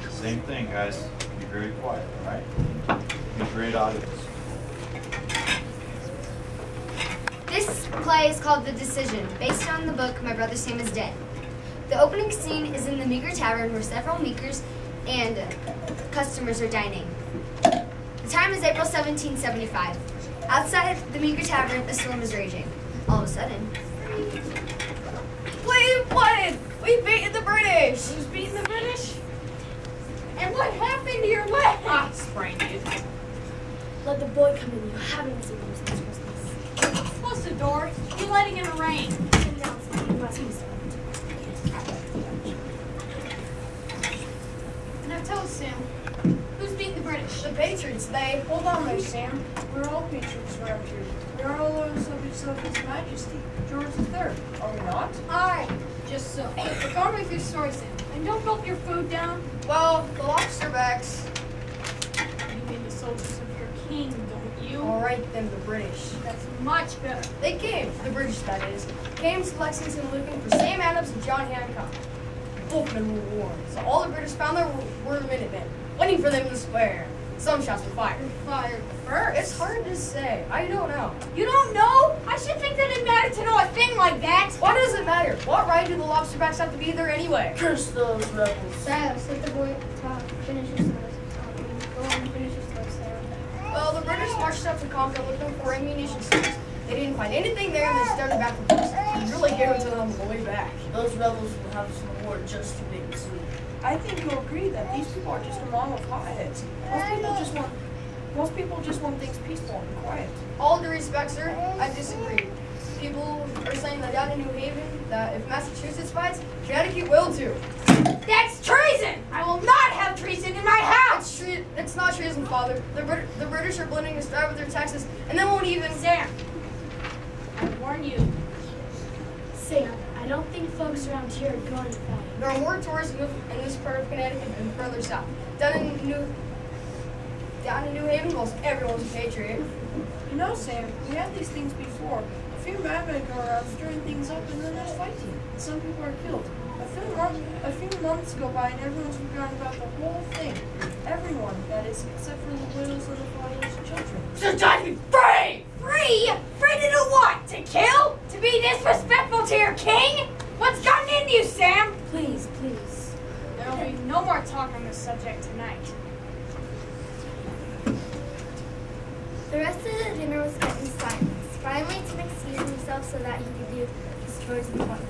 Same thing, guys. Be very quiet, all right? Be a great audience. This play is called The Decision, based on the book My Brother Sam is Dead. The opening scene is in the Meagre Tavern where several Meagres and customers are dining. The time is April 1775. Outside the Meagre Tavern, a storm is raging. All of a sudden, Plated! We beat the British! Who's beating the British? And what happened to your leg? Ah, sprained it. Let the boy come in. You haven't seen him since Christmas. Close the door. You're letting him rain. Sit down, son. You must be silent. Now tell us, Sam. Who's beating the British? The Patriots, they. Hold on there, Sam. We're all patriots around here. We're all loyal subjects of His Majesty, George III. Are we not? Aye, just so. But go on with your story, Sam. And don't gulp your food down. Well, the lobsterbacks. You mean the soldiers of your king, don't you? All right, then the British. That's much better. They came, the British that is, came to Lexington looking for Sam Adams and John Hancock. Both men were warned, so all the British found there were Minutemen, waiting for them in the square. Some shots were fired. Fired first? It's hard to say. I don't know. You don't know? I should think that it mattered to know a thing like that. Why does it matter? What right do the lobsterbacks have to be there anyway? Curse those rebels. Silas, let the boy talk. Finish your story. Go on, finish your story, Sarah. Well, the British marched up to Concord looking for ammunition stores. They didn't find anything there and they started back to books. It really gave it to them on the way back. Those rebels will have some more just to make it sweet. I think you'll agree that these people are just a mob of hotheads. Most people just want things peaceful and quiet. All due respect, sir, I disagree. People are saying that down in New Haven, that if Massachusetts fights, Connecticut will too. That's treason! I will not have treason in my house! It's not treason, Father. The British are blending us dry with their taxes, and they won't even... Sam, I warn you. Sam, I don't think folks around here are going to fight. There are more tourists in this part of Connecticut than further south. Down in New Haven, most everyone's a patriot. You know, Sam, we had these things before. A few madmen go around stirring things up and then there's fighting. Some people are killed. A few months go by and everyone's forgotten about the whole thing. Everyone, that is, except for the widows and the fathers and children. So time to be free! Free? Free to do what? To kill? To be disrespectful to your king? What's gotten into you, Sam? Please, please. There will be no more talk on this subject tonight. The rest of the dinner was spent in silence. Finally, Tim excused himself so that he could do his chores in the morning.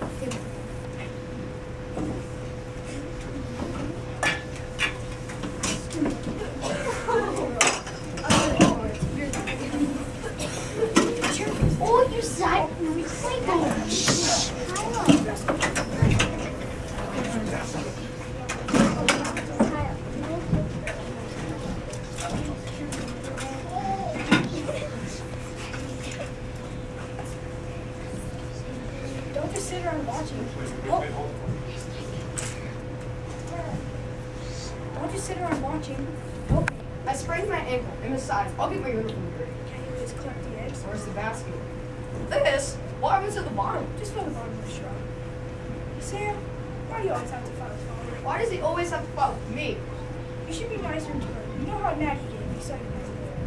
oh, you side recycle. Shh. Don't just sit around watching. Don't just sit around watching. Help me. I sprained my ankle, and besides, I'll get my uniform dirty. Can you just collect the eggs? Where's the basket? This? What happens at the bottom? Just fill the bottom of the straw. Sam, why do you always have to fight with Father? Why does he always have to fight with me? You should be nicer to her. You know how mad he gets if you said he wasn't there.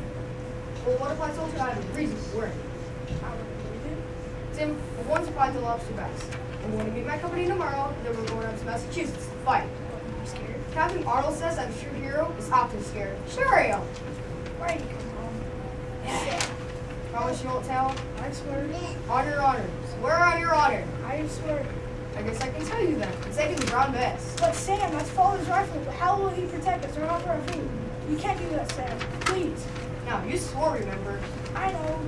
Well, what if I told you I had a reason for it? I wouldn't believe it. Tim, we're going to fight the lobsterbacks. I'm going to meet my company tomorrow, then we're going up to Massachusetts to fight. I'm scared. Captain Arnold says I'm a true hero is often scared. Sure I am. Why did you come home? Promise you won't tell? I swear. On your honor. Swear on your honor. I swear. I guess I can tell you then. It's taking the brown vest. But Sam, that's Father's rifle. How will he protect us? Or not for our food? You can't do that, Sam. Please. Now, you swore, remember? I know,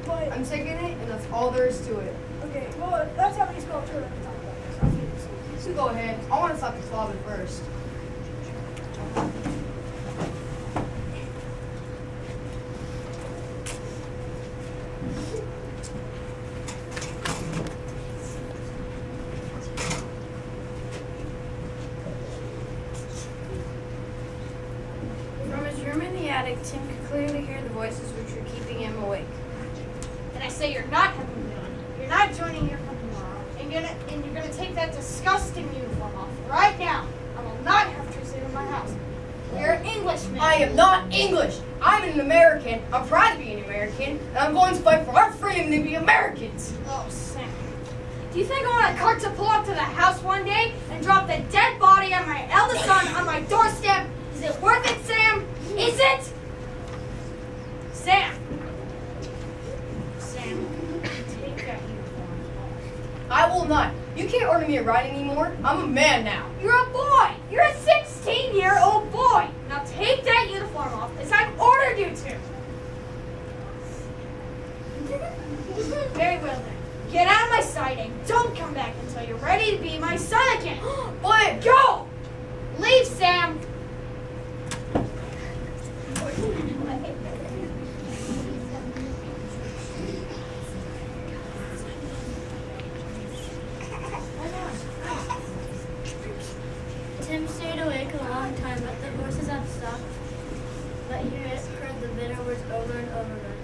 but... I'm taking it, and that's all there is to it. Okay, well, that's how we spell turtle every time about this. I'll give this. So go ahead. I want to stop the slobbing first. From his room in the attic, Tim could clearly hear the voices which were keeping him awake. And I say you're not coming down. You're not joining here for tomorrow. And you're gonna take that disgusting uniform off right now. I will not have to I am not English. I'm an American. I'm proud to be an American, and I'm going to fight for our freedom to be Americans. Oh, Sam. Do you think I want a cart to pull up to the house one day and drop the dead body of my eldest son on my doorstep? Is it worth it, Sam? Is it? Sam. Sam, take that uniform. I will not. You can't order me a ride anymore. I'm a man now. You're a boy. You're a 16-year-old boy. Now take that uniform off, as I've ordered you to. Very well then. Get out of my sight and don't come back until you're ready to be my son again. But Go! Leave, Sam. Tim stayed awake a long time, but the horses had stopped. But he heard the bitter words over and over again.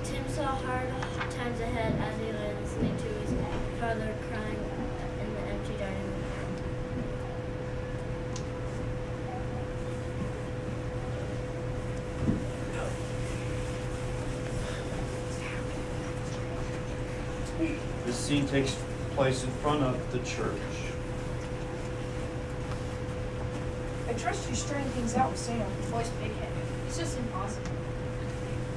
Tim saw hard times ahead as he lay listening to his father crying in the empty dining room. This scene takes place in front of the church. I trust you straighten things out with Sam. Boy's big head. It's just impossible.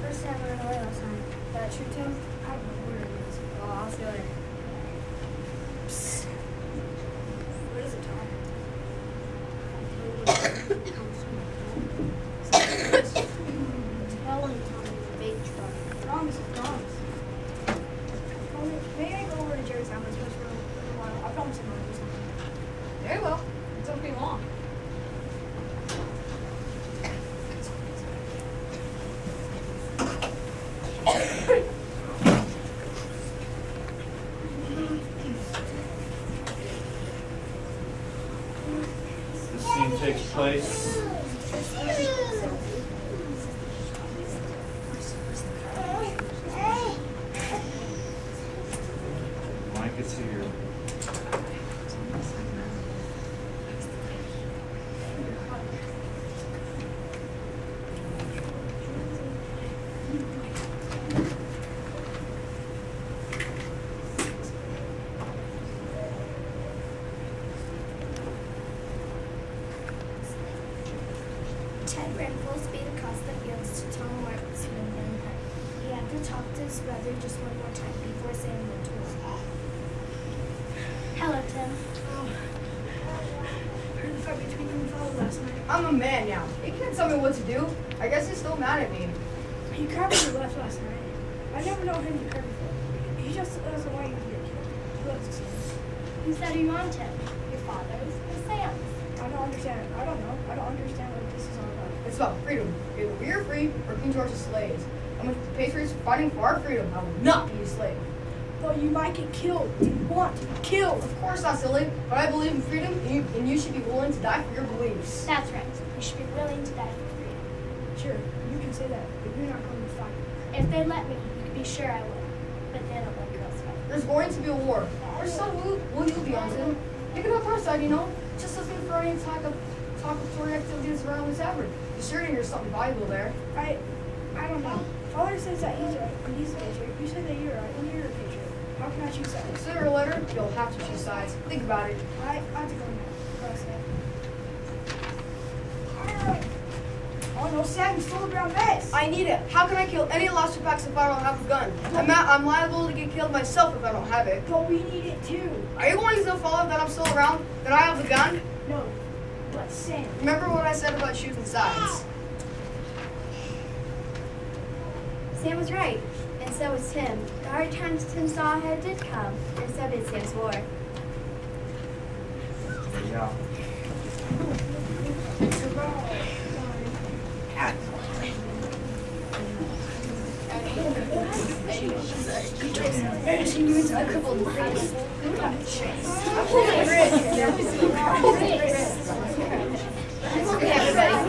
First Sam ran away last night. That true, Tim? I don't know where it is. Well, I'll see you later. Psst. What is it, Tom? Tell him, Tom, in the big truck. Promise. May I go over to Jerry's house just for a little while? I promise him I'll do something. Very well. It don't be long. This scene takes place. Blankets here. Ted ran full speed across the fields to Tom Martin's windmill hut. He had to talk to his brother just one more time before Sam went to his home. Hello, Tim. Heard the fight between you and Father last night. I'm a man now. He can't tell me what to do. I guess he's still mad at me. He cried when you left last night. I never know him to cry before. He just doesn't want you to get killed. He loves his sons. Who said you want him? Your father's or Sam's? I don't understand. I don't know. I don't understand what this is all about. It's about freedom. Either we are free or King George is slaves. I'm with the Patriots fighting for our freedom. I will not be a slave. But you might get killed. Do you want to be killed? Of course not, silly, but I believe in freedom, and you should be willing to die for your beliefs. That's right. You should be willing to die for freedom. Sure, you can say that, but you're not going to fight. If they let me, you can be sure I will. But they don't let girls fight. There's going to be a war. Our son will you be on to? Pick it up our side, you know? Just listen for any talk of story activities around the tavern. Be sure to hear something valuable there. I don't know. Father says that he's right, and he's a patriot. You say that you're right, and you're a patriot. How can I choose sides? Sooner or later, you'll have to choose sides. Think about it. I have to go now. What I say. Oh no, Sam, you stole the brown vest. I need it. How can I kill any lobster packs if I don't have a gun? I'm liable to get killed myself if I don't have it. But we need it too. Are you going to follow that I'm still around? That I have the gun? No, but Sam. Remember what I said about choosing sides. Sam was right, and so was Tim. The hard times Tim saw ahead did come, and so did Sam's war. Yeah. Okay, everybody.